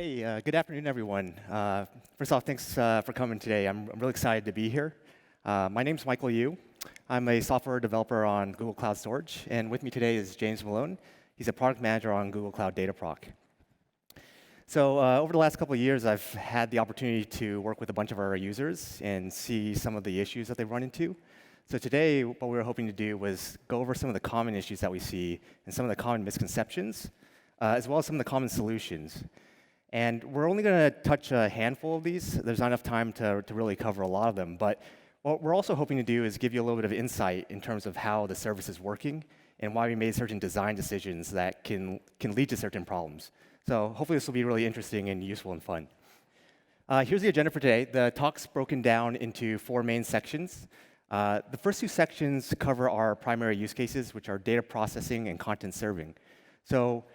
Hey, good afternoon, everyone. First off, thanks for coming today. I'm really excited to be here. My name's Michael Yu. I'm a software developer on Google Cloud Storage, and with me today is James Malone. He's a product manager on Google Cloud Dataproc. So over the last couple of years, I've had the opportunity to work with a bunch of our users and see some of the issues that they run into. So today, what we were hoping to do was go over some of the common issues that we see and some of the common misconceptions, as well as some of the common solutions. And we're only going to touch a handful of these. There's not enough time to really cover a lot of them. But what we're also hoping to do is give you a little bit of insight in terms of how the service is working and why we made certain design decisions that can lead to certain problems. So hopefully this will be really interesting and useful and fun. Here's the agenda for today. The talk's broken down into 4 main sections. The first 2 sections cover our primary use cases, which are data processing and content serving. So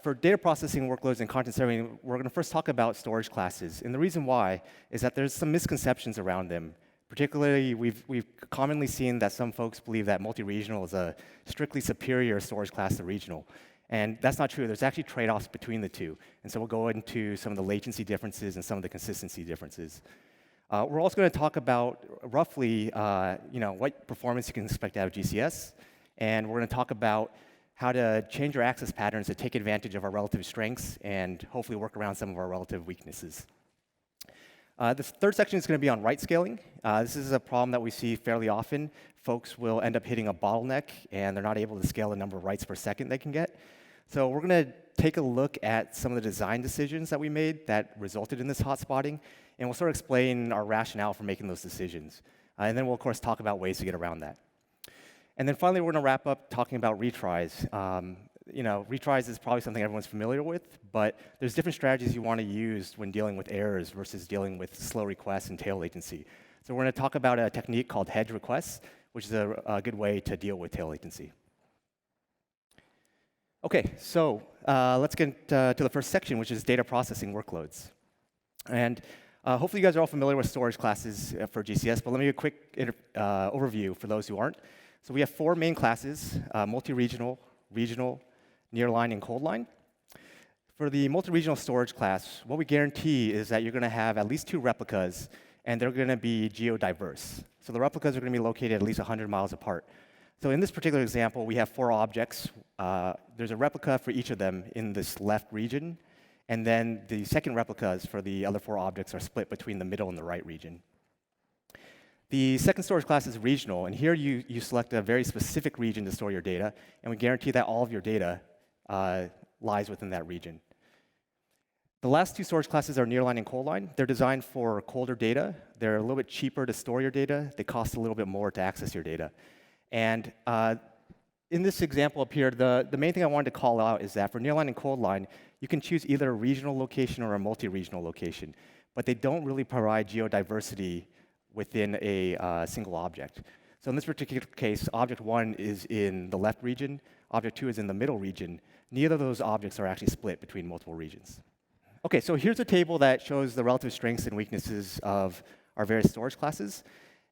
for data processing workloads and content serving, we're going to first talk about storage classes. And the reason why is that there's some misconceptions around them. Particularly, we've commonly seen that some folks believe that multi-regional is a strictly superior storage class to regional. And that's not true. There's actually trade-offs between the two. And so we'll go into some of the latency differences and some of the consistency differences. We're also going to talk about roughly what performance you can expect out of GCS. And we're going to talk about how to change our access patterns to take advantage of our relative strengths and hopefully work around some of our relative weaknesses. The third section is going to be on write scaling. This is a problem that we see fairly often. Folks will end up hitting a bottleneck, and they're not able to scale the number of writes per second they can get. So we're going to take a look at some of the design decisions that we made that resulted in this hotspotting, and we'll sort of explain our rationale for making those decisions. And then we'll, of course, talk about ways to get around that. And then finally, we're going to wrap up talking about retries. Retries is probably something everyone's familiar with, but there's different strategies you want to use when dealing with errors versus dealing with slow requests and tail latency. So we're going to talk about a technique called Hedge requests, which is a good way to deal with tail latency. OK, so let's get to the first section, which is data processing workloads. And hopefully, you guys are all familiar with storage classes for GCS, but let me give a quick overview for those who aren't. So we have 4 main classes, multi-regional, regional, nearline, and cold line. For the multi-regional storage class, what we guarantee is that you're going to have at least 2 replicas, and they're going to be geodiverse. So the replicas are going to be located at least 100 miles apart. So in this particular example, we have 4 objects. There's a replica for each of them in this left region, and then the second replicas for the other 4 objects are split between the middle and the right region. The second storage class is regional, and here you select a very specific region to store your data, and we guarantee that all of your data lies within that region. The last 2 storage classes are nearline and cold line. They're designed for colder data. They're a little bit cheaper to store your data. They cost a little bit more to access your data. And in this example up here, the main thing I wanted to call out is that for nearline and cold line, you can choose either a regional location or a multi-regional location, but they don't really provide geodiversity within a single object. So in this particular case, object 1 is in the left region, object 2 is in the middle region. Neither of those objects are actually split between multiple regions. OK, so here's a table that shows the relative strengths and weaknesses of our various storage classes.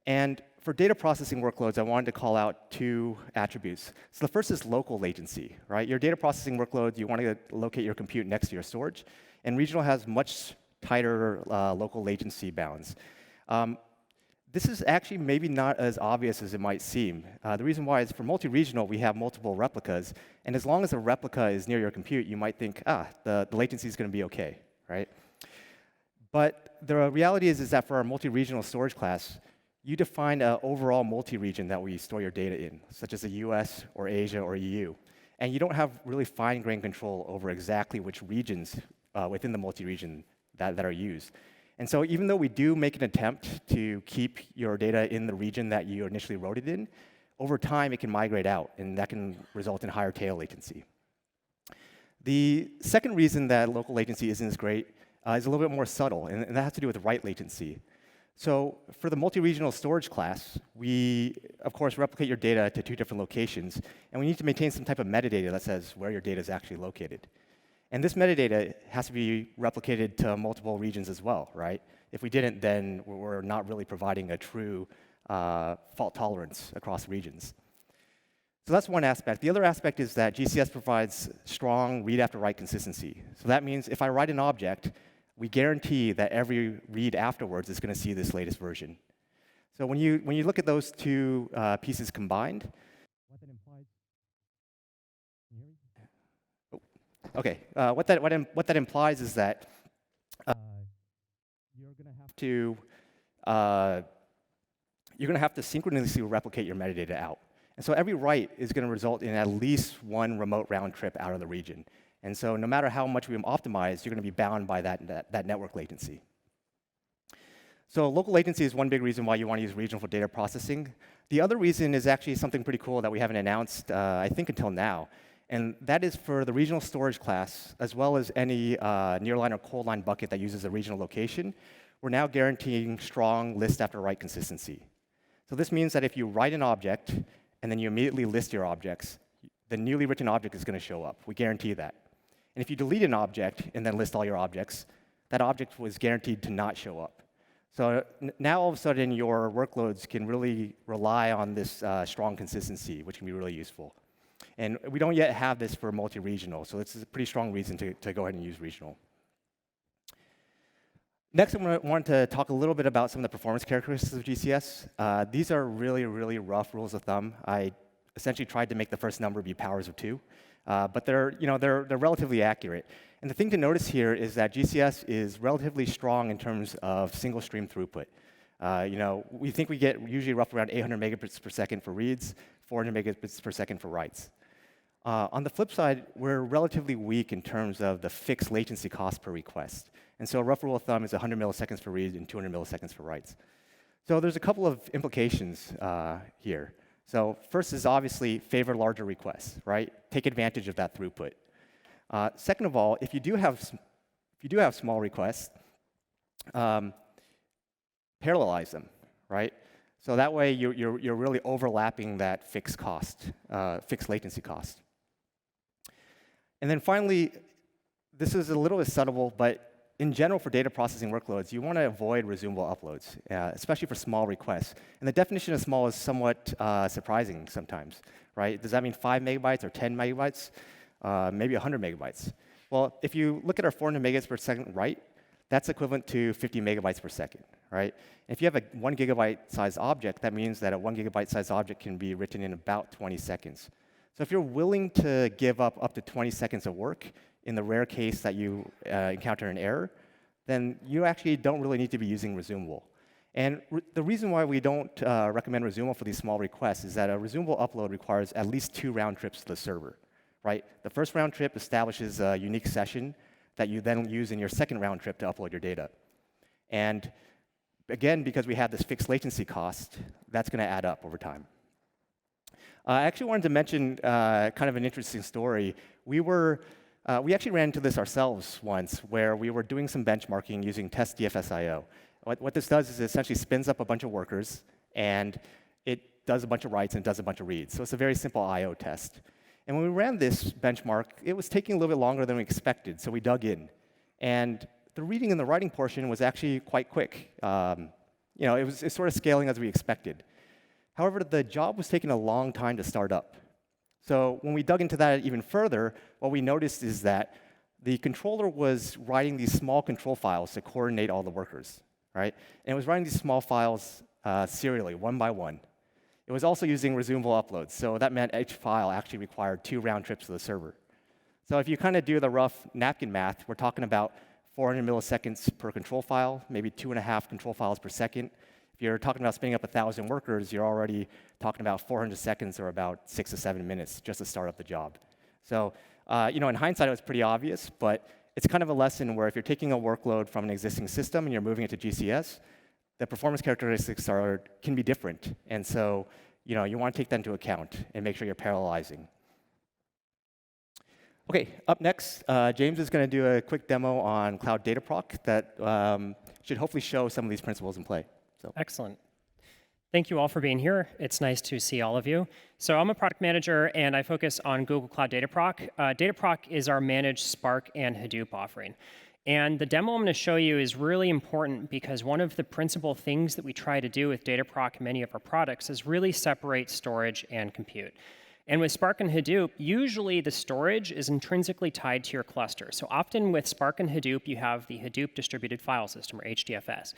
And for data processing workloads, I wanted to call out 2 attributes. So the first is local latency, right? Your data processing workload, you want to locate your compute next to your storage. And regional has much tighter local latency bounds. This is actually maybe not as obvious as it might seem. The reason why is for multi-regional, we have multiple replicas. And as long as a replica is near your compute, you might think, the latency is going to be OK, right? But the reality is that for our multi-regional storage class, you define an overall multi-region that we store your data in, such as the US or Asia or EU. And you don't have really fine-grained control over exactly which regions within the multi-region that are used. And so even though we do make an attempt to keep your data in the region that you initially wrote it in, over time it can migrate out, and that can result in higher tail latency. The second reason that local latency isn't as great is a little bit more subtle, and that has to do with write latency. So for the multi-regional storage class, we, of course, replicate your data to 2 different locations, and we need to maintain some type of metadata that says where your data is actually located. And this metadata has to be replicated to multiple regions as well, right? If we didn't, then we're not really providing a true fault tolerance across regions. So that's one aspect. The other aspect is that GCS provides strong read after write consistency. So that means if I write an object, we guarantee that every read afterwards is going to see this latest version. So when you look at those two pieces combined, what that implies. Can you hear me? Oh, okay. What that implies is that you're going to have to synchronously replicate your metadata out. And so every write is going to result in at least one remote round trip out of the region. And so no matter how much we optimize, you're going to be bound by that network latency. So local latency is one big reason why you want to use regional for data processing. The other reason is actually something pretty cool that we haven't announced, I think, until now. And that is for the regional storage class, as well as any nearline or cold line bucket that uses a regional location, we're now guaranteeing strong list after write consistency. So this means that if you write an object, and then you immediately list your objects, the newly written object is going to show up. We guarantee that. And if you delete an object and then list all your objects, that object was guaranteed to not show up. So now all of a sudden, your workloads can really rely on this strong consistency, which can be really useful. And we don't yet have this for multi-regional, so this is a pretty strong reason to go ahead and use regional. Next, I want to talk a little bit about some of the performance characteristics of GCS. These are really, really rough rules of thumb. I essentially tried to make the first number be powers of 2, but they're relatively accurate. And the thing to notice here is that GCS is relatively strong in terms of single stream throughput. We think we get usually roughly around 800 megabits per second for reads, 400 megabits per second for writes. On the flip side, we're relatively weak in terms of the fixed latency cost per request. And so a rough rule of thumb is 100 milliseconds for reads and 200 milliseconds for writes. So there's a couple of implications here. So first is obviously favor larger requests, right? Take advantage of that throughput. Second of all, if you do have small requests, parallelize them, right? So that way you're really overlapping that fixed latency cost. And then finally, this is a little bit subtle, but in general, for data processing workloads, you want to avoid resumable uploads, especially for small requests. And the definition of small is somewhat surprising sometimes, right? Does that mean 5 megabytes or 10 megabytes? Maybe 100 megabytes. Well, if you look at our 400 megabytes per second write, that's equivalent to 50 megabytes per second, right? If you have a 1 gigabyte size object, that means that a 1 gigabyte size object can be written in about 20 seconds. So if you're willing to give up to 20 seconds of work, in the rare case that you encounter an error, then you actually don't really need to be using resumable. And the reason why we don't recommend resumable for these small requests is that a resumable upload requires at least 2 round trips to the server, right? The first round trip establishes a unique session that you then use in your second round trip to upload your data. And again, because we have this fixed latency cost, that's going to add up over time. I actually wanted to mention kind of an interesting story. We actually ran into this ourselves once, where we were doing some benchmarking using test DFSIO. What this does is it essentially spins up a bunch of workers, and it does a bunch of writes and does a bunch of reads. So it's a very simple I/O test. And when we ran this benchmark, it was taking a little bit longer than we expected, so we dug in. And the reading and the writing portion was actually quite quick. It's sort of scaling as we expected. However, the job was taking a long time to start up. So when we dug into that even further, what we noticed is that the controller was writing these small control files to coordinate all the workers, right? And it was writing these small files serially, one by one. It was also using resumable uploads, so that meant each file actually required 2 round trips to the server. So if you kind of do the rough napkin math, we're talking about 400 milliseconds per control file, maybe 2.5 control files per second. If you're talking about spinning up 1,000 workers, you're already talking about 400 seconds or about 6 to 7 minutes just to start up the job. So, in hindsight, it was pretty obvious, but it's kind of a lesson where if you're taking a workload from an existing system and you're moving it to GCS, the performance characteristics can be different. And so, you want to take that into account and make sure you're parallelizing. OK, up next, James is going to do a quick demo on Cloud Data Proc that should hopefully show some of these principles in play. So. Excellent. Thank you all for being here. It's nice to see all of you. So I'm a product manager, and I focus on Google Cloud Data Proc. Data Proc is our managed Spark and Hadoop offering. And the demo I'm going to show you is really important because one of the principal things that we try to do with Data Proc and many of our products is really separate storage and compute. And with Spark and Hadoop, usually the storage is intrinsically tied to your cluster. So often with Spark and Hadoop, you have the Hadoop Distributed File System, or HDFS.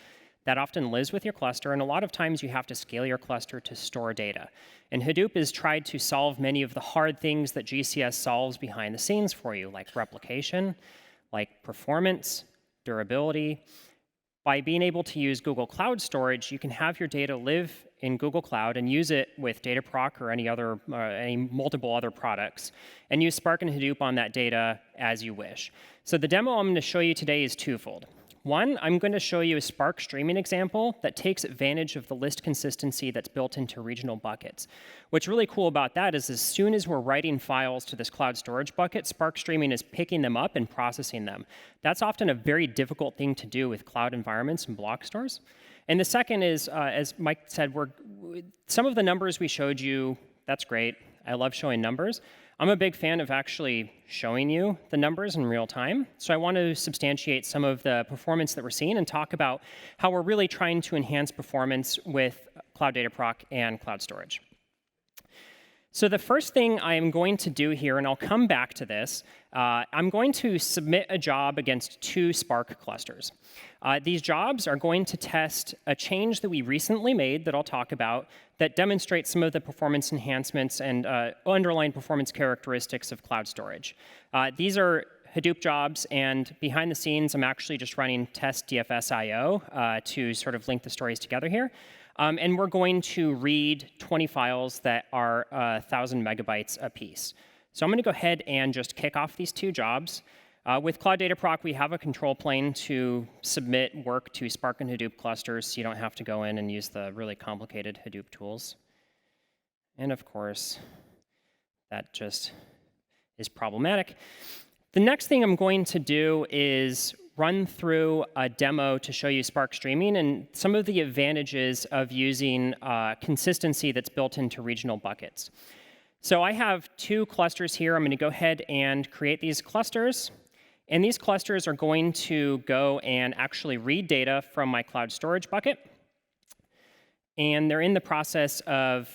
That often lives with your cluster, and a lot of times you have to scale your cluster to store data. And Hadoop has tried to solve many of the hard things that GCS solves behind the scenes for you, like replication, like performance, durability. By being able to use Google Cloud Storage, you can have your data live in Google Cloud and use it with Dataproc or any multiple other products, and use Spark and Hadoop on that data as you wish. So the demo I'm going to show you today is twofold. One, I'm going to show you a Spark streaming example that takes advantage of the list consistency that's built into regional buckets. What's really cool about that is as soon as we're writing files to this cloud storage bucket, Spark streaming is picking them up and processing them. That's often a very difficult thing to do with cloud environments and block stores. And the second is, as Mike said, some of the numbers we showed you, that's great. I love showing numbers. I'm a big fan of actually showing you the numbers in real time. So I want to substantiate some of the performance that we're seeing and talk about how we're really trying to enhance performance with Cloud Dataproc and cloud storage. So the first thing I am going to do here, and I'll come back to this, I'm going to submit a job against 2 Spark clusters. These jobs are going to test a change that we recently made that I'll talk about that demonstrates some of the performance enhancements and underlying performance characteristics of cloud storage. These are Hadoop jobs, and behind the scenes, I'm actually just running test DFS.io to sort of link the stories together here. And we're going to read 20 files that are 1,000 megabytes apiece. So I'm going to go ahead and just kick off these 2 jobs. With Cloud Dataproc, we have a control plane to submit work to Spark and Hadoop clusters, so you don't have to go in and use the really complicated Hadoop tools. And of course, that just is problematic. The next thing I'm going to do is run through a demo to show you Spark streaming and some of the advantages of using consistency that's built into regional buckets. So I have 2 clusters here. I'm going to go ahead and create these clusters. And these clusters are going to go and actually read data from my cloud storage bucket. And they're in the process of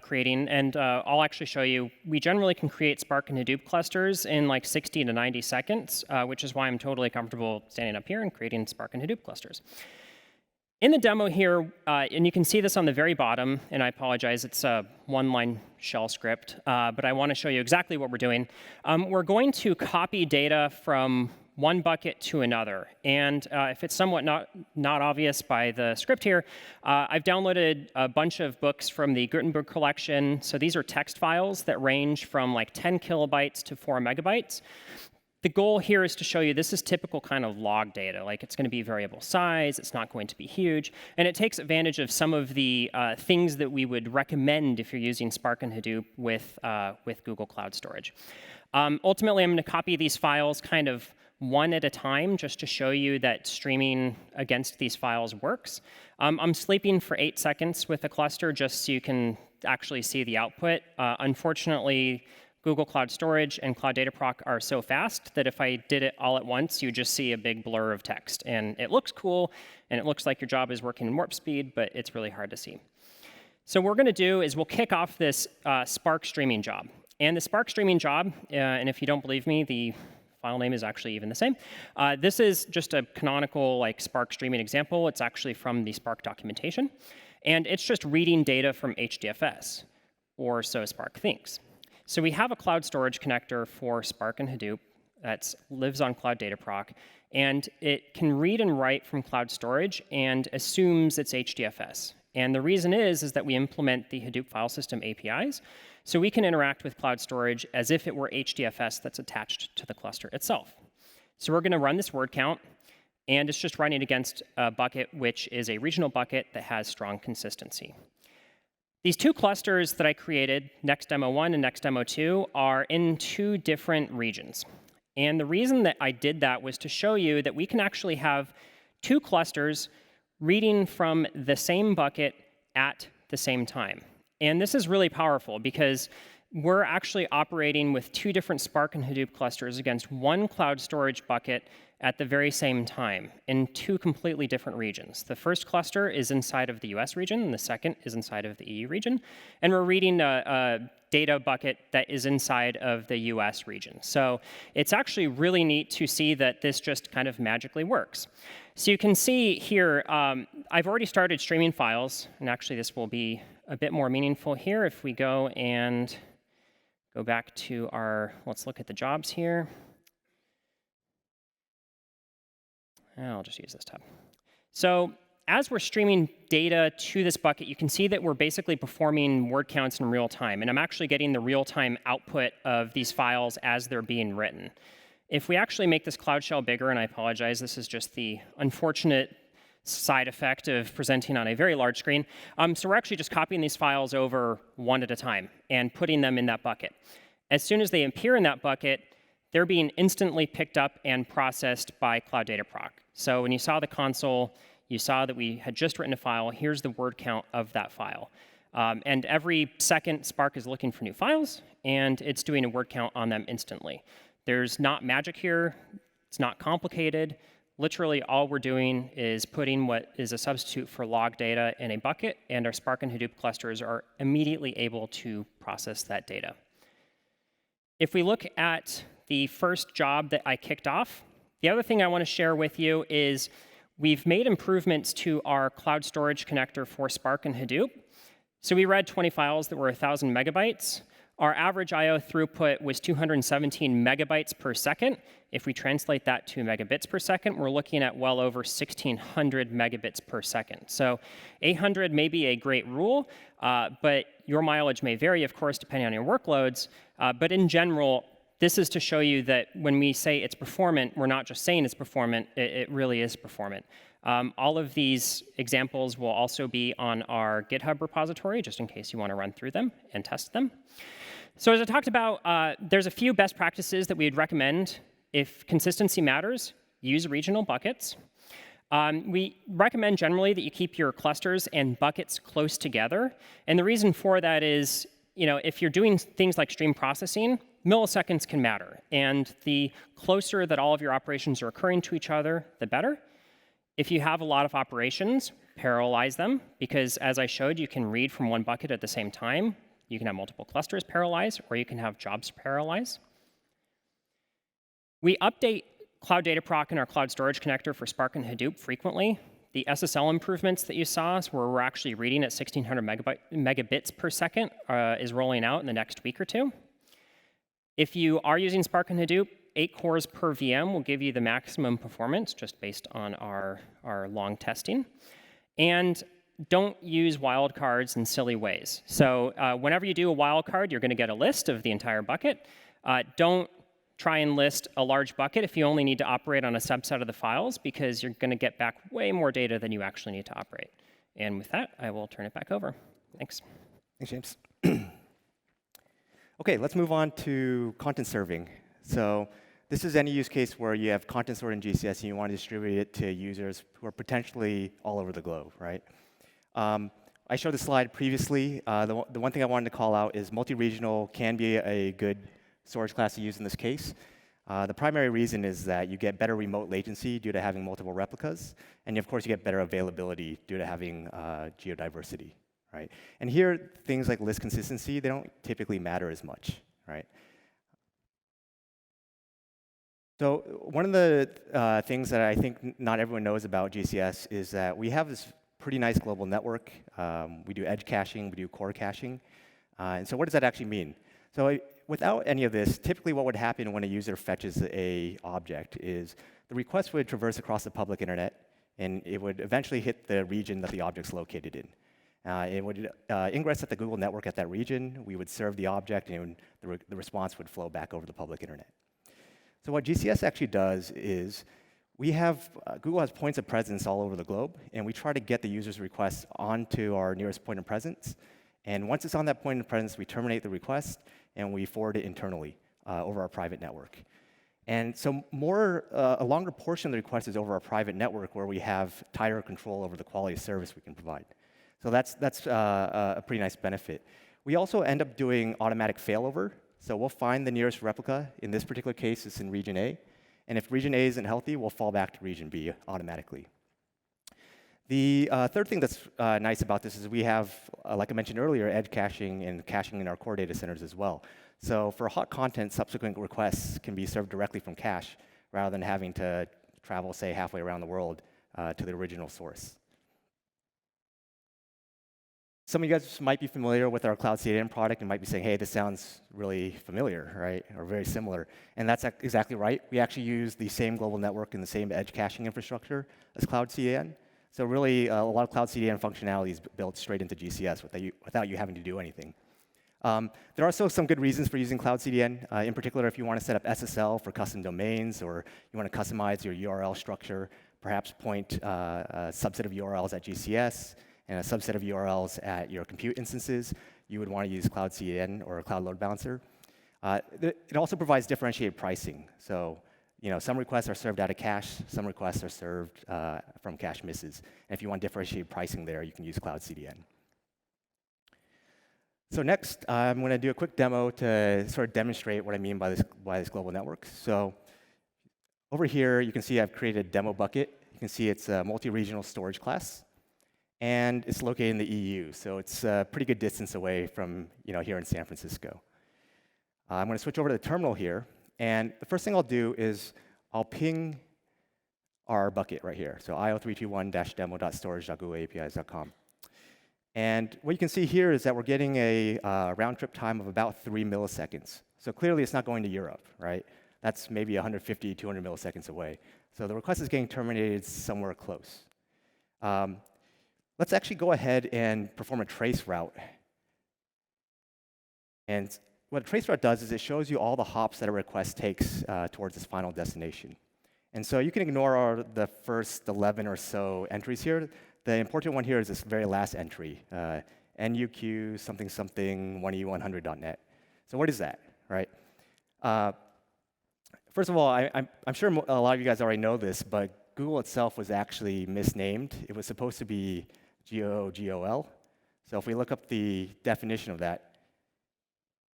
creating, and I'll actually show you, we generally can create Spark and Hadoop clusters in like 60 to 90 seconds, which is why I'm totally comfortable standing up here and creating Spark and Hadoop clusters. In the demo here, and you can see this on the very bottom, and I apologize, it's a 1-line shell script, but I want to show you exactly what we're doing. We're going to copy data from one bucket to another. And if it's somewhat not obvious by the script here, I've downloaded a bunch of books from the Gutenberg collection. So these are text files that range from like 10 kilobytes to 4 megabytes. The goal here is to show you this is typical kind of log data. Like it's going to be variable size, it's not going to be huge, and it takes advantage of some of the things that we would recommend if you're using Spark and Hadoop with Google Cloud Storage. Ultimately, I'm going to copy these files kind of one at a time just to show you that streaming against these files works. I'm sleeping for 8 seconds with a cluster just so you can actually see the output. Unfortunately, Google Cloud Storage and Cloud Dataproc are so fast that if I did it all at once, you just see a big blur of text. And it looks cool, and it looks like your job is working in warp speed, but it's really hard to see. So what we're going to do is we'll kick off this Spark streaming job. And the Spark streaming job, and if you don't believe me, the file name is actually even the same. This is just a canonical like Spark streaming example. It's actually from the Spark documentation. And it's just reading data from HDFS, or so Spark thinks. So we have a cloud storage connector for Spark and Hadoop that lives on Cloud Dataproc, and it can read and write from cloud storage and assumes it's HDFS. And the reason is that we implement the Hadoop file system APIs, so we can interact with cloud storage as if it were HDFS that's attached to the cluster itself. So we're going to run this word count, and it's just running against a bucket which is a regional bucket that has strong consistency. These 2 clusters that I created, NextDemo1 and NextDemo2, are in 2 different regions. And the reason that I did that was to show you that we can actually have 2 clusters reading from the same bucket at the same time. And this is really powerful because we're actually operating with 2 different Spark and Hadoop clusters against 1 cloud storage bucket at the very same time in 2 completely different regions. The first cluster is inside of the US region, and the second is inside of the EU region. And we're reading a data bucket that is inside of the US region. So it's actually really neat to see that this just kind of magically works. So you can see here, I've already started streaming files, and actually this will be a bit more meaningful here if we go and go back to our, let's look at the jobs here. I'll just use this tab. So as we're streaming data to this bucket, you can see that we're basically performing word counts in real time. And I'm actually getting the real-time output of these files as they're being written. If we actually make this Cloud Shell bigger, and I apologize, this is just the unfortunate side effect of presenting on a very large screen. So we're actually just copying these files over one at a time and putting them in that bucket. As soon as they appear in that bucket, they're being instantly picked up and processed by Cloud Data Proc. So when you saw the console, you saw that we had just written a file. Here's the word count of that file. And every second, Spark is looking for new files, and it's doing a word count on them instantly. There's not magic here. It's not complicated. Literally, all we're doing is putting what is a substitute for log data in a bucket, and our Spark and Hadoop clusters are immediately able to process that data. If we look at the first job that I kicked off, the other thing I want to share with you is we've made improvements to our cloud storage connector for Spark and Hadoop. So we read 20 files that were 1,000 megabytes. Our average I/O throughput was 217 megabytes per second. If we translate that to megabits per second, we're looking at well over 1,600 megabits per second. So 800 may be a great rule, but your mileage may vary, of course, depending on your workloads. But in general, this is to show you that when we say it's performant, we're not just saying it's performant, it really is performant. All of these examples will also be on our GitHub repository, just in case you want to run through them and test them. So as I talked about, there's a few best practices that we'd recommend. If consistency matters, use regional buckets. We recommend generally that you keep your clusters and buckets close together. And the reason for that is, if you're doing things like stream processing, milliseconds can matter. And the closer that all of your operations are occurring to each other, the better. If you have a lot of operations, parallelize them, because as I showed, you can read from one bucket at the same time. You can have multiple clusters parallelize, or you can have jobs parallelize. We update Cloud Data Proc and our cloud storage connector for Spark and Hadoop frequently. The SSL improvements that you saw, where we're actually reading at 1,600 megabits per second, is rolling out in the next week or 2. If you are using Spark and Hadoop, 8 cores per VM will give you the maximum performance, just based on our long testing. And don't use wildcards in silly ways. So whenever you do a wildcard, you're going to get a list of the entire bucket. Don't try and list a large bucket if you only need to operate on a subset of the files, because you're going to get back way more data than you actually need to operate. And with that, I will turn it back over. Thanks. Thanks, James. OK, let's move on to content serving. So this is any use case where you have content stored in GCS and you want to distribute it to users who are potentially all over the globe, right? I showed the slide previously. The one thing I wanted to call out is multi-regional can be a good storage class to use in this case. The primary reason is that you get better remote latency due to having multiple replicas. And of course, you get better availability due to having geodiversity, right? And here, things like list consistency, they don't typically matter as much, right? So one of the things that I think not everyone knows about GCS is that we have this pretty nice global network. We do edge caching, we do core caching. And so what does that actually mean? So without any of this, typically what would happen when a user fetches an object is the request would traverse across the public internet, and it would eventually hit the region that the object's located in. It would ingress at the Google network at that region. We would serve the object, and the response would flow back over the public internet. So what GCS actually does is Google has points of presence all over the globe, and we try to get the user's request onto our nearest point of presence. And once it's on that point of presence, we terminate the request, and we forward it internally over our private network. And so a longer portion of the request is over our private network, where we have tighter control over the quality of service we can provide. So that's a pretty nice benefit. We also end up doing automatic failover. So we'll find the nearest replica. In this particular case, it's in region A. And if region A isn't healthy, we'll fall back to region B automatically. The third thing that's nice about this is we have, like I mentioned earlier, edge caching and caching in our core data centers as well. So for hot content, subsequent requests can be served directly from cache rather than having to travel, say, halfway around the world to the original source. Some of you guys might be familiar with our Cloud CDN product and might be saying, hey, this sounds really familiar, right, or very similar. And that's exactly right. We actually use the same global network and the same edge caching infrastructure as Cloud CDN. So really, a lot of Cloud CDN functionality is built straight into GCS without you having to do anything. There are also some good reasons for using Cloud CDN. In particular, if you want to set up SSL for custom domains, or you want to customize your URL structure, perhaps point a subset of URLs at GCS, and a subset of URLs at your compute instances, you would want to use Cloud CDN or a Cloud Load Balancer. It also provides differentiated pricing. So, some requests are served out of cache, some requests are served from cache misses. And if you want differentiated pricing there, you can use Cloud CDN. So next, I'm going to do a quick demo to sort of demonstrate what I mean by this global network. So over here, you can see I've created a demo bucket. You can see it's a multi-regional storage class. And it's located in the EU, so it's a pretty good distance away from here in San Francisco. I'm going to switch over to the terminal here, and the first thing I'll do is I'll ping our bucket right here, so io321-demo.storage.googleapis.com. And what you can see here is that we're getting a round-trip time of about 3 milliseconds. So clearly, it's not going to Europe, right? That's maybe 150, 200 milliseconds away. So the request is getting terminated somewhere close. Let's actually go ahead and perform a trace route. And what a trace route does is it shows you all the hops that a request takes towards its final destination. And so you can ignore the first 11 or so entries here. The important one here is this very last entry, NUQ something something 1E100.net. So what is that, right? First of all, I'm sure a lot of you guys already know this, but Google itself was actually misnamed. It was supposed to be GOL. So if we look up the definition of that,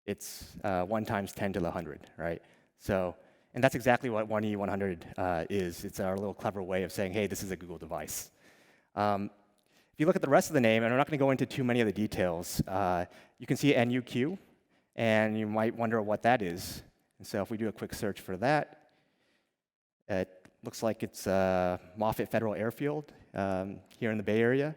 it's 1 times 10 to the 100, right? So, and that's exactly what 1E100 is. It's our little clever way of saying, hey, this is a Google device. If you look at the rest of the name, and I'm not going to go into too many of the details, you can see NUQ, and you might wonder what that is. And so if we do a quick search for that, it looks like it's Moffett Federal Airfield here in the Bay Area.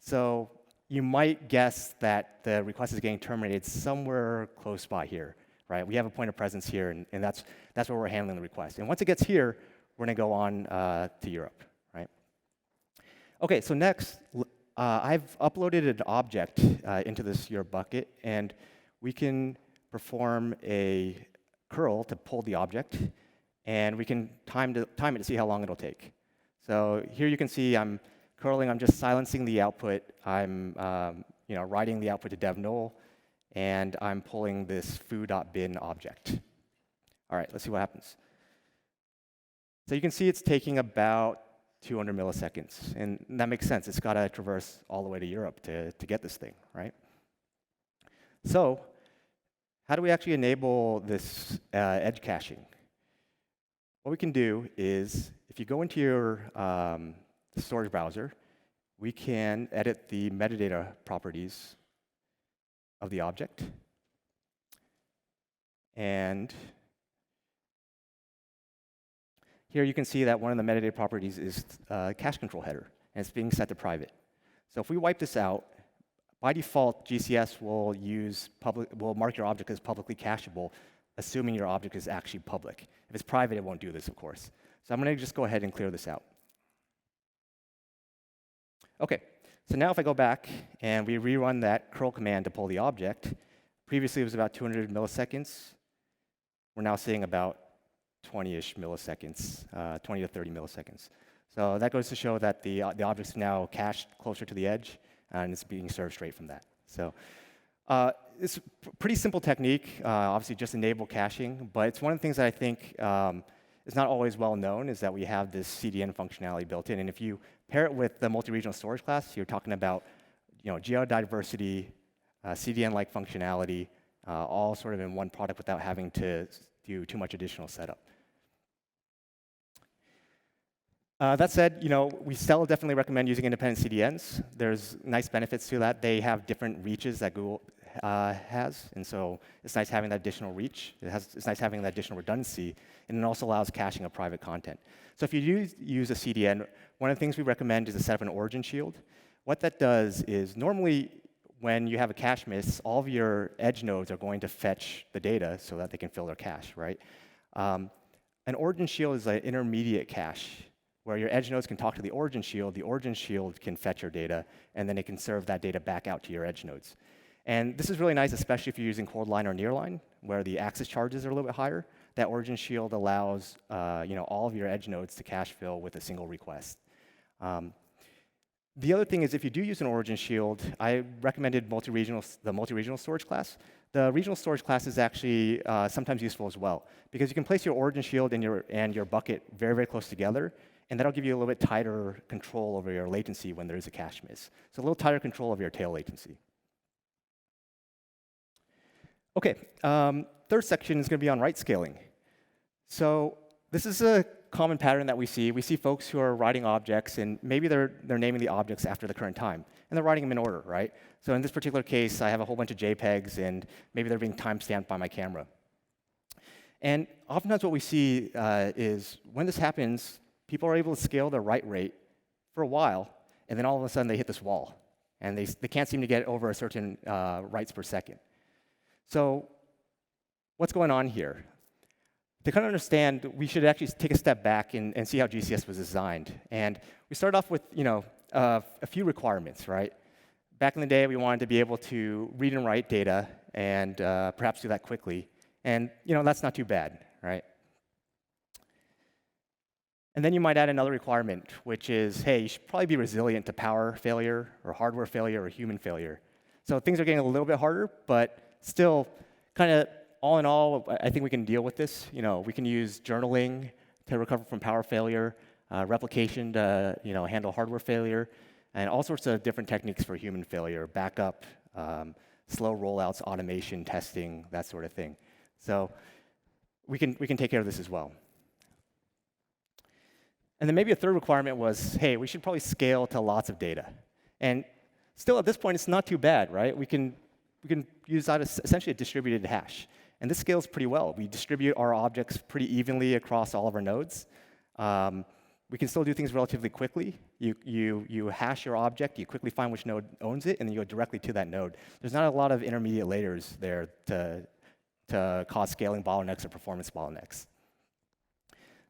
So you might guess that the request is getting terminated somewhere close by here, right? We have a point of presence here, and that's where we're handling the request. And once it gets here, we're going to go on to Europe, right? OK, so next, I've uploaded an object into this Europe bucket, and we can perform a curl to pull the object, and we can time it to see how long it'll take. So here you can see I'm curling, I'm just silencing the output. I'm writing the output to dev null, and I'm pulling this foo.bin object. All right, let's see what happens. So you can see it's taking about 200 milliseconds, and that makes sense. It's got to traverse all the way to Europe to get this thing, right? So how do we actually enable this edge caching? What we can do is, if you go into your storage browser, we can edit the metadata properties of the object. And here you can see that one of the metadata properties is cache control header, and it's being set to private. So if we wipe this out, by default, GCS will mark your object as publicly cacheable, assuming your object is actually public. If it's private, it won't do this, of course. So I'm going to just go ahead and clear this out. OK, so now if I go back and we rerun that curl command to pull the object, previously it was about 200 milliseconds. We're now seeing about 20-ish milliseconds, 20 to 30 milliseconds. So that goes to show that the object's now cached closer to the edge, and it's being served straight from that. So it's a pretty simple technique, obviously just enable caching, but it's one of the things that I think is not always well known, is that we have this CDN functionality built in. And if you pair it with the multi-regional storage class, you're talking about geodiversity, CDN-like functionality, all sort of in one product without having to do too much additional setup. That said, we still definitely recommend using independent CDNs. There's nice benefits to that. They have different reaches that Google has, and so it's nice having that additional reach. It's nice having that additional redundancy, and it also allows caching of private content. So if you use a CDN, one of the things we recommend is to set up an origin shield. What that does is normally when you have a cache miss, all of your edge nodes are going to fetch the data so that they can fill their cache, right? An origin shield is an intermediate cache where your edge nodes can talk to the origin shield can fetch your data, and then it can serve that data back out to your edge nodes. And this is really nice, especially if you're using cold line or nearline, where the access charges are a little bit higher. That origin shield allows all of your edge nodes to cache fill with a single request. The other thing is, if you do use an origin shield, I recommended the multi-regional storage class. The regional storage class is actually sometimes useful as well, because you can place your origin shield and your bucket very, very close together, and that'll give you a little bit tighter control over your latency when there is a cache miss. So a little tighter control of your tail latency. OK, third section is going to be on write scaling. So this is a common pattern that we see. We see folks who are writing objects, and maybe they're naming the objects after the current time, and they're writing them in order, right? So in this particular case, I have a whole bunch of JPEGs, and maybe they're being timestamped by my camera. And oftentimes what we see is when this happens, people are able to scale their write rate for a while, and then all of a sudden they hit this wall, and they can't seem to get over a certain writes per second. So what's going on here? To kind of understand, we should actually take a step back and see how GCS was designed. And we started off with a few requirements, right? Back in the day, we wanted to be able to read and write data and perhaps do that quickly. And that's not too bad, right? And then you might add another requirement, which is, hey, you should probably be resilient to power failure or hardware failure or human failure. So things are getting a little bit harder, but still kind of all in all, I think we can deal with this. We can use journaling to recover from power failure, replication to handle hardware failure, and all sorts of different techniques for human failure, backup, slow rollouts, automation, testing, that sort of thing. So we can take care of this as well. And then maybe a third requirement was, hey, we should probably scale to lots of data. And still at this point, it's not too bad, right? We can use that as essentially a distributed hash. And this scales pretty well. We distribute our objects pretty evenly across all of our nodes. We can still do things relatively quickly. You hash your object, you quickly find which node owns it, and then you go directly to that node. There's not a lot of intermediate layers there to cause scaling bottlenecks or performance bottlenecks.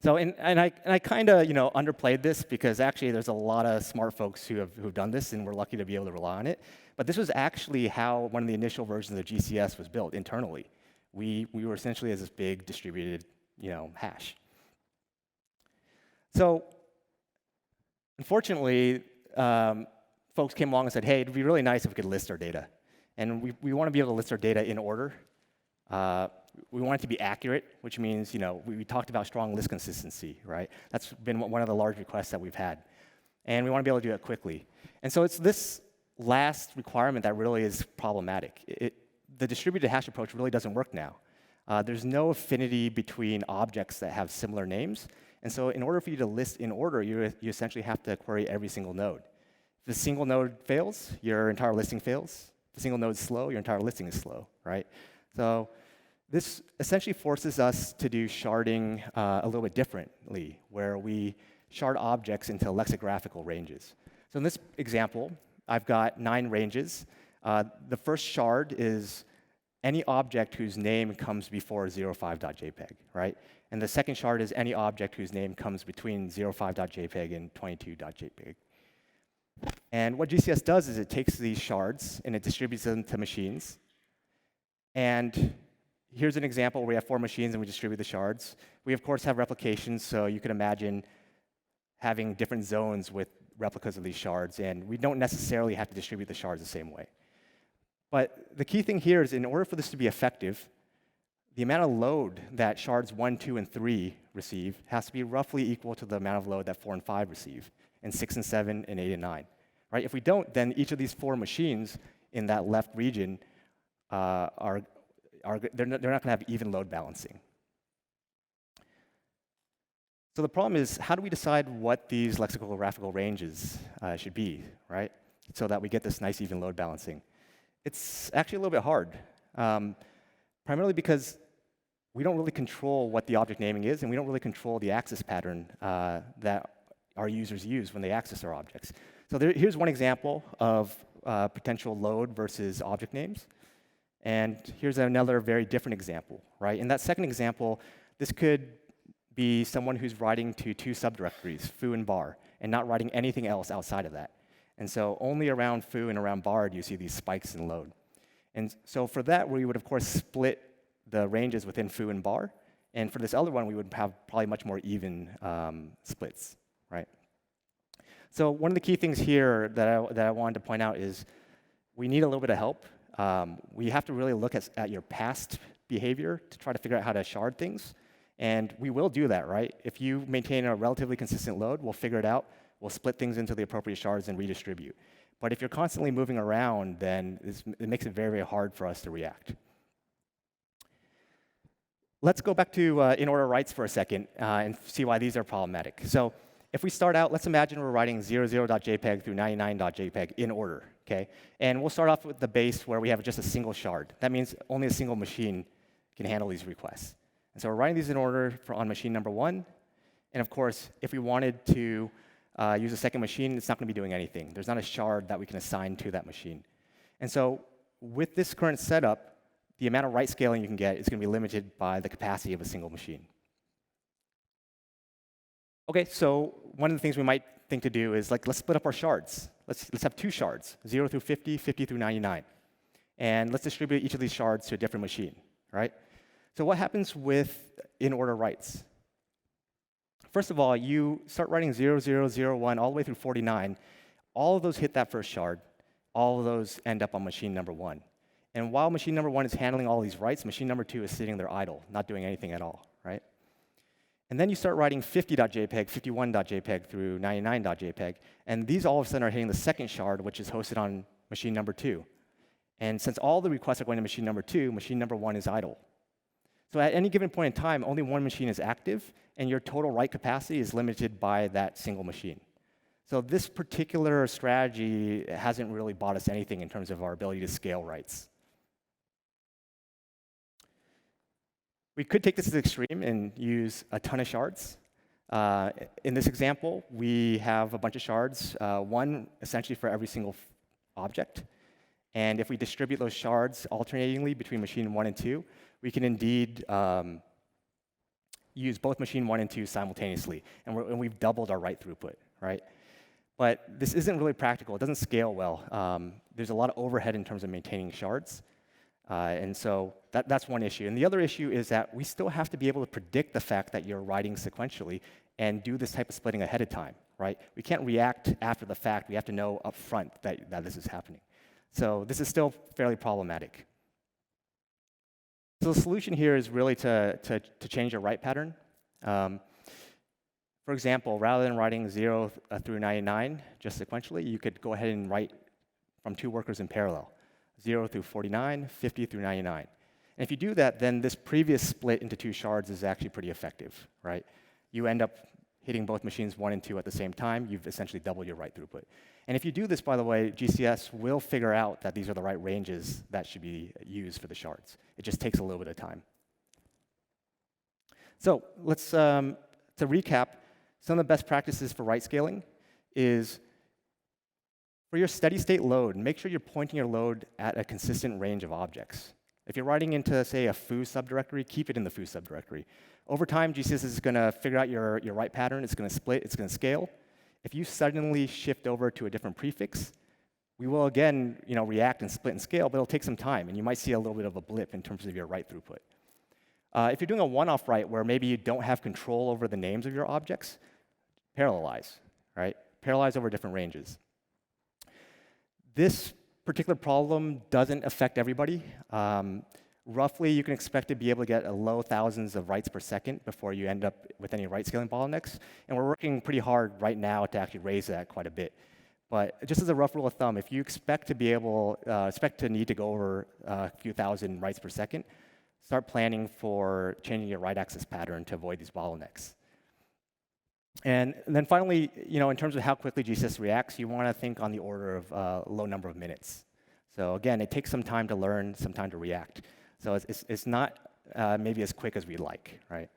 So, and I kind of underplayed this because actually there's a lot of smart folks who've done this, and we're lucky to be able to rely on it. But this was actually how one of the initial versions of GCS was built internally. We were essentially as this big distributed hash. So unfortunately, folks came along and said, hey, it'd be really nice if we could list our data. And we want to be able to list our data in order. We want it to be accurate, which means we talked about strong list consistency, right? That's been one of the large requests that we've had. And we want to be able to do it quickly. And so it's this last requirement that really is problematic. The distributed hash approach really doesn't work now. There's no affinity between objects that have similar names. And so in order for you to list in order, you essentially have to query every single node. If a single node fails, your entire listing fails. If a single node is slow, your entire listing is slow, right? So this essentially forces us to do sharding a little bit differently, where we shard objects into lexicographical ranges. So in this example, I've got 9 ranges. The first shard is any object whose name comes before 05.jpg, right? And the second shard is any object whose name comes between 05.jpg and 22.jpg. And what GCS does is it takes these shards and it distributes them to machines. And here's an example where we have 4 machines and we distribute the shards. We, of course, have replications, so you can imagine having different zones with replicas of these shards, and we don't necessarily have to distribute the shards the same way. But the key thing here is in order for this to be effective, the amount of load that shards 1, 2, and 3 receive has to be roughly equal to the amount of load that 4 and 5 receive, and 6 and 7 and 8 and 9. Right? If we don't, then each of these 4 machines in that left region they're not going to have even load balancing. So the problem is, how do we decide what these lexicographical ranges should be, right? So that we get this nice even load balancing. It's actually a little bit hard, primarily because we don't really control what the object naming is, and we don't really control the access pattern that our users use when they access our objects. So here's one example of potential load versus object names. And here's another very different example, right? In that second example, this could be someone who's writing to two subdirectories, foo and bar, and not writing anything else outside of that. And so only around foo and around bar do you see these spikes in load. And so for that, we would, of course, split the ranges within foo and bar. And for this other one, we would have probably much more even splits, right? So one of the key things here that I wanted to point out is we need a little bit of help. We have to really look at your past behavior to try to figure out how to shard things. And we will do that, right? If you maintain a relatively consistent load, we'll figure it out. We'll split things into the appropriate shards and redistribute. But if you're constantly moving around, then it makes it very, very hard for us to react. Let's go back to in-order writes for a second and see why these are problematic. So if we start out, let's imagine we're writing 00.jpg through 99.jpg in order, okay? And we'll start off with the base where we have just a single shard. That means only a single machine can handle these requests. And so we're writing these in order on machine number 1. And of course, if we wanted to use a second machine, it's not going to be doing anything. There's not a shard that we can assign to that machine. And so with this current setup, the amount of write scaling you can get is going to be limited by the capacity of a single machine. OK, so one of the things we might think to do is, let's split up our shards. Let's have 2 shards, 0 through 50, 50 through 99. And let's distribute each of these shards to a different machine, right? So what happens with in-order writes? First of all, you start writing 0, 0, 0, 1 all the way through 49. All of those hit that first shard. All of those end up on machine number 1. And while machine number 1 is handling all these writes, machine number 2 is sitting there idle, not doing anything at all, right? And then you start writing 50.jpg, 51.jpg through 99.jpg. And these all of a sudden are hitting the second shard, which is hosted on machine number 2. And since all the requests are going to machine number 2, machine number 1 is idle. So at any given point in time, only one machine is active, and your total write capacity is limited by that single machine. So this particular strategy hasn't really bought us anything in terms of our ability to scale writes. We could take this to the extreme and use a ton of shards. In this example, we have a bunch of shards, one essentially for every single object. And if we distribute those shards alternatingly between machine 1 and 2, we can indeed use both machine 1 and 2 simultaneously. And we've doubled our write throughput, right? But this isn't really practical. It doesn't scale well. There's a lot of overhead in terms of maintaining shards. And so that's one issue. And the other issue is that we still have to be able to predict the fact that you're writing sequentially and do this type of splitting ahead of time, right? We can't react after the fact. We have to know up front that this is happening. So this is still fairly problematic. So the solution here is really to change your write pattern. For example, rather than writing 0 through 99 just sequentially, you could go ahead and write from 2 workers in parallel. 0 through 49, 50 through 99. And if you do that, then this previous split into 2 shards is actually pretty effective, right? You end up hitting both machines 1 and 2 at the same time. You've essentially doubled your write throughput. And if you do this, by the way, GCS will figure out that these are the right ranges that should be used for the shards. It just takes a little bit of time. So let's, to recap, some of the best practices for write scaling is, for your steady state load, make sure you're pointing your load at a consistent range of objects. If you're writing into, say, a foo subdirectory, keep it in the foo subdirectory. Over time, GCS is going to figure out your write pattern. It's going to split. It's going to scale. If you suddenly shift over to a different prefix, we will again react and split and scale, but it'll take some time, and you might see a little bit of a blip in terms of your write throughput. If you're doing a one-off write where maybe you don't have control over the names of your objects, parallelize, right? Parallelize over different ranges. This particular problem doesn't affect everybody. Roughly, you can expect to be able to get a low thousands of writes per second before you end up with any write scaling bottlenecks. And we're working pretty hard right now to actually raise that quite a bit. But just as a rough rule of thumb, if you expect to need to go over a few thousand writes per second, start planning for changing your write access pattern to avoid these bottlenecks. And then finally, in terms of how quickly GCS reacts, you want to think on the order of a low number of minutes. So again, it takes some time to learn, some time to react. So it's not maybe as quick as we'd like, right?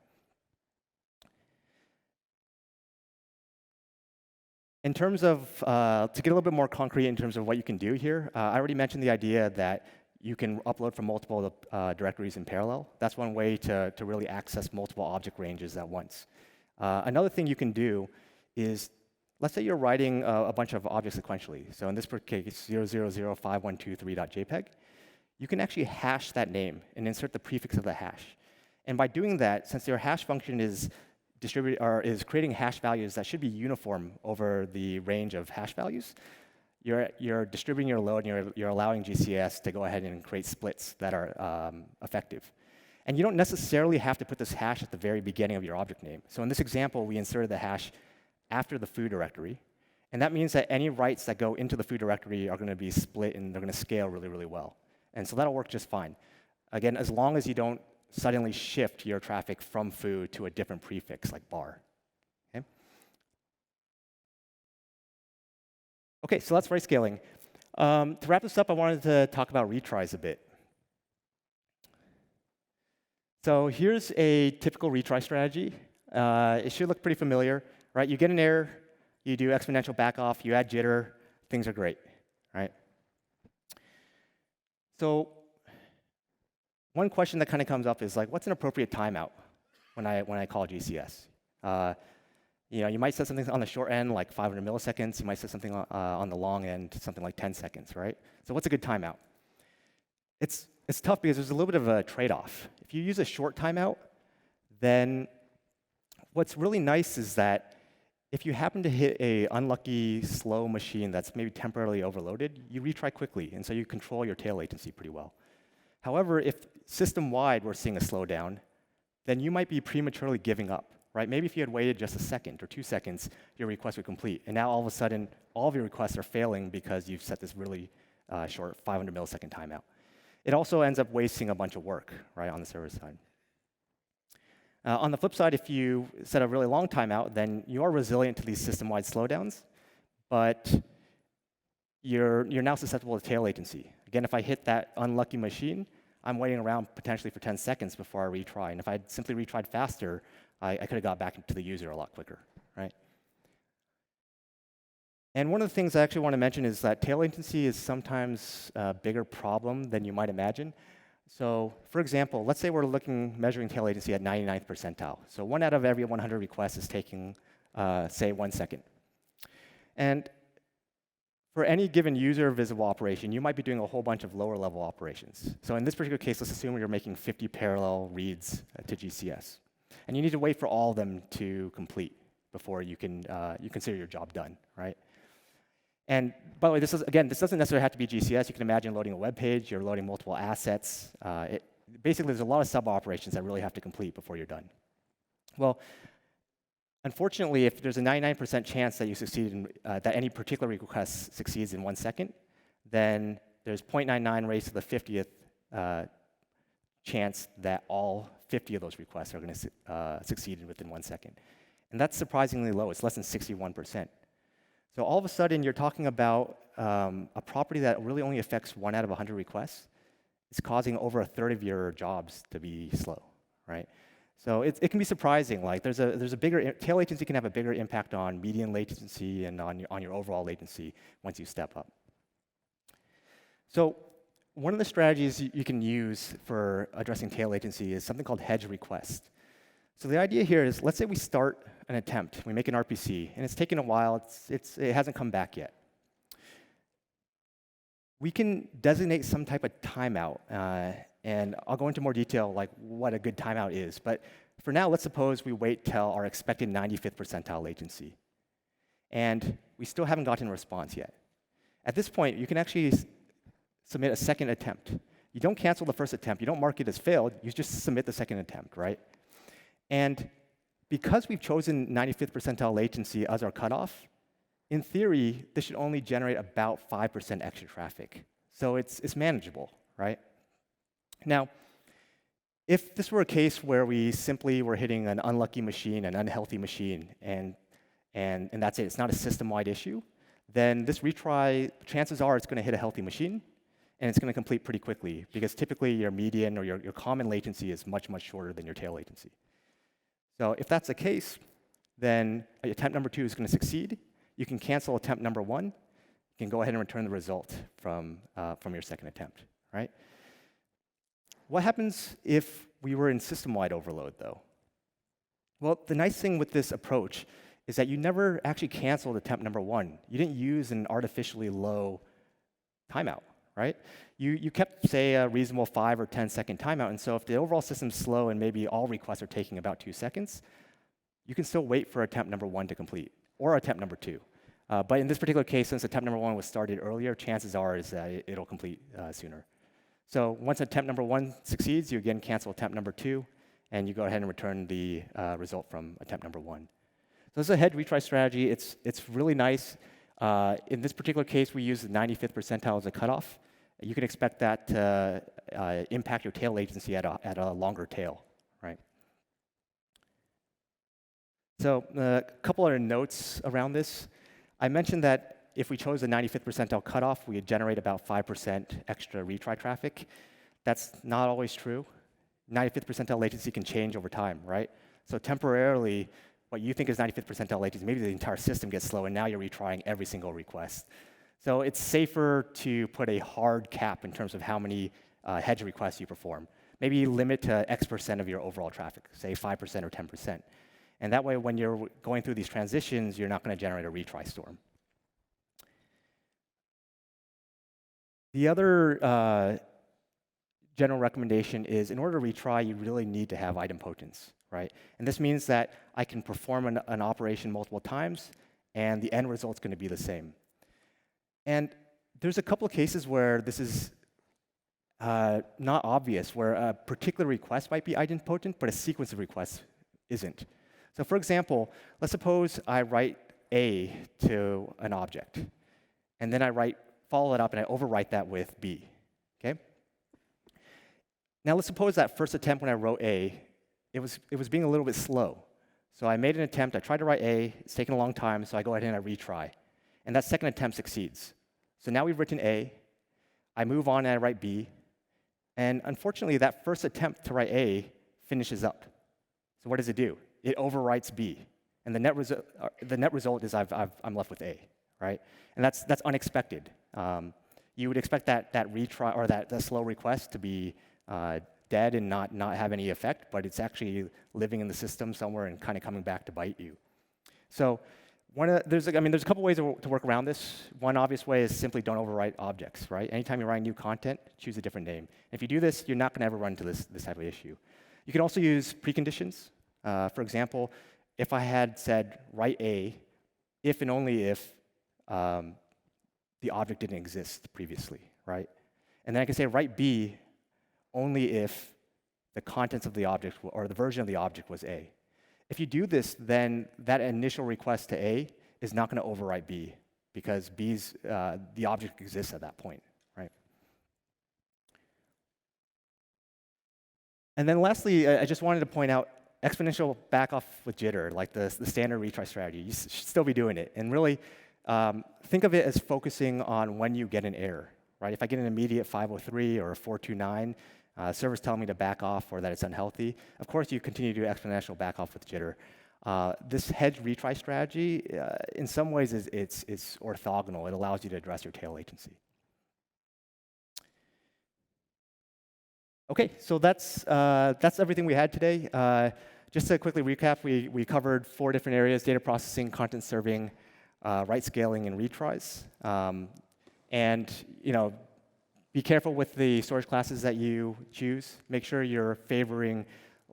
In terms of, to get a little bit more concrete in terms of what you can do here, I already mentioned the idea that you can upload from multiple directories in parallel. That's one way to really access multiple object ranges at once. Another thing you can do is, let's say you're writing a bunch of objects sequentially. So in this case, 0005123.jpg. You can actually hash that name and insert the prefix of the hash. And by doing that, since your hash function is creating hash values that should be uniform over the range of hash values, you're distributing your load and you're allowing GCS to go ahead and create splits that are effective. And you don't necessarily have to put this hash at the very beginning of your object name. So in this example, we inserted the hash after the foo directory. And that means that any writes that go into the foo directory are going to be split and they're going to scale really, really well. And so that'll work just fine. Again, as long as you don't suddenly shift your traffic from foo to a different prefix like bar. Okay, so that's write scaling. To wrap this up, I wanted to talk about retries a bit. So here's a typical retry strategy. It should look pretty familiar, right? You get an error, you do exponential backoff, you add jitter, things are great, right? So one question that kind of comes up is like, what's an appropriate timeout when I call GCS? You might set something on the short end, like 500 milliseconds. You might set something on the long end, something like 10 seconds, right? So what's a good timeout? It's tough because there's a little bit of a trade-off. If you use a short timeout, then what's really nice is that if you happen to hit a unlucky slow machine that's maybe temporarily overloaded, you retry quickly, and so you control your tail latency pretty well. However, if system-wide we're seeing a slowdown, then you might be prematurely giving up, right? Maybe if you had waited just a second or 2 seconds, your request would complete, and now all of a sudden, all of your requests are failing because you've set this really short 500 millisecond timeout. It also ends up wasting a bunch of work, right, on the server side. On the flip side, if you set a really long timeout, then you are resilient to these system-wide slowdowns, but you're now susceptible to tail latency. Again, if I hit that unlucky machine, I'm waiting around potentially for 10 seconds before I retry. And if I had simply retried faster, I could have got back to the user a lot quicker, right? And one of the things I actually want to mention is that tail latency is sometimes a bigger problem than you might imagine. So for example, let's say we're measuring tail latency at 99th percentile. So 1 out of every 100 requests is taking, say, 1 second. And for any given user visible operation, you might be doing a whole bunch of lower level operations. So in this particular case, let's assume you're making 50 parallel reads to GCS. And you need to wait for all of them to complete before you consider your job done, right? And by the way, this doesn't necessarily have to be GCS. You can imagine loading a web page, you're loading multiple assets. Basically, there's a lot of sub-operations that really have to complete before you're done. Well, unfortunately, if there's a 99% chance that you succeed in, that any particular request succeeds in 1 second, then there's 0.99 raised to the 50th chance that all 50 of those requests are going to succeed within 1 second. And that's surprisingly low. It's less than 61%. So all of a sudden, you're talking about a property that really only affects 1 out of 100 requests. It's causing over a third of your jobs to be slow, right? So it can be surprising. Like there's a bigger tail latency can have a bigger impact on median latency and on your overall latency once you step up. So one of the strategies you can use for addressing tail latency is something called Hedge request. So the idea here is, let's say we start an attempt, we make an RPC, and it's taken a while, it hasn't come back yet. We can designate some type of timeout, and I'll go into more detail like what a good timeout is. But for now, let's suppose we wait till our expected 95th percentile latency, and we still haven't gotten a response yet. At this point, you can actually submit a second attempt. You don't cancel the first attempt, you don't mark it as failed, you just submit the second attempt, right? And because we've chosen 95th percentile latency as our cutoff, in theory, this should only generate about 5% extra traffic. So it's manageable, right? Now, if this were a case where we simply were hitting an unlucky machine, an unhealthy machine, and that's it, it's not a system-wide issue, then this retry, chances are it's going to hit a healthy machine, and it's going to complete pretty quickly, because typically your median or your common latency is much, much shorter than your tail latency. So if that's the case, then attempt number 2 is going to succeed. You can cancel attempt number 1. You can go ahead and return the result from your second attempt, right? What happens if we were in system-wide overload, though? Well, the nice thing with this approach is that you never actually canceled attempt number 1. You didn't use an artificially low timeout, right? You kept, say, a reasonable 5 or 10-second timeout, and so if the overall system's slow and maybe all requests are taking about 2 seconds, you can still wait for attempt number 1 to complete, or attempt number 2. But in this particular case, since attempt number 1 was started earlier, chances are is that it'll complete sooner. So once attempt number 1 succeeds, you again cancel attempt number 2, and you go ahead and return the result from attempt number 1. So this is a Hedge retry strategy. It's really nice. In this particular case, we use the 95th percentile as a cutoff. You can expect that to impact your tail latency at a longer tail, right? So a couple other notes around this. I mentioned that if we chose the 95th percentile cutoff, we would generate about 5% extra retry traffic. That's not always true. 95th percentile latency can change over time, right? So temporarily, what you think is 95th percentile latency, maybe the entire system gets slow, and now you're retrying every single request. So it's safer to put a hard cap in terms of how many Hedge requests you perform. Maybe limit to X% of your overall traffic, say 5% or 10%. And that way, when you're going through these transitions, you're not going to generate a retry storm. The other general recommendation is, in order to retry, you really need to have idempotence, right? And this means that I can perform an operation multiple times, and the end result's going to be the same. And there's a couple of cases where this is not obvious, where a particular request might be idempotent, but a sequence of requests isn't. So for example, let's suppose I write A to an object, and then I follow it up, and I overwrite that with B, okay? Now let's suppose that first attempt when I wrote A, it was being a little bit slow. So I made an attempt, I tried to write A, it's taken a long time, so I go ahead and I retry. And that second attempt succeeds. So now we've written A, I move on and I write B, and unfortunately that first attempt to write A finishes up. So what does it do? It overwrites B. And the net result is I'm left with A, right? And that's unexpected. You would expect that retry or that slow request to be dead and not have any effect, but it's actually living in the system somewhere and kind of coming back to bite you. So there's a couple ways to work around this. One obvious way is simply don't overwrite objects, right? Anytime you're writing new content, choose a different name. If you do this, you're not going to ever run into this type of issue. You can also use preconditions. For example, if I had said write A, if and only if the object didn't exist previously, right? And then I can say write B only if the contents of the object or the version of the object was A. If you do this, then that initial request to A is not going to overwrite B because the object exists at that point, right? And then lastly, I just wanted to point out exponential backoff with jitter, like the standard retry strategy. You should still be doing it. And really, think of it as focusing on when you get an error, right? If I get an immediate 503 or a 429, server's telling me to back off or that it's unhealthy, of course you continue to do exponential backoff with jitter. This Hedge retry strategy, in some ways, it's orthogonal. It allows you to address your tail latency. OK, so that's everything we had today. Just to quickly recap, we covered 4 different areas: data processing, content serving, write scaling, and retries. And be careful with the storage classes that you choose. Make sure you're favoring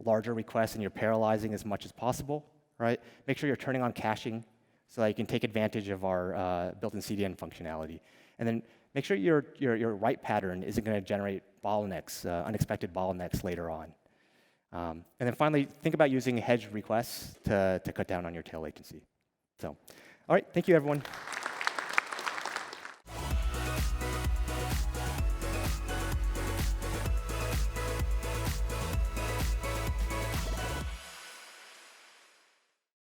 larger requests and you're parallelizing as much as possible, right? Make sure you're turning on caching so that you can take advantage of our built-in CDN functionality. And then make sure your write pattern isn't going to generate bottlenecks, unexpected bottlenecks later on. And then finally, think about using Hedge requests to cut down on your tail latency. So All right, thank you, everyone.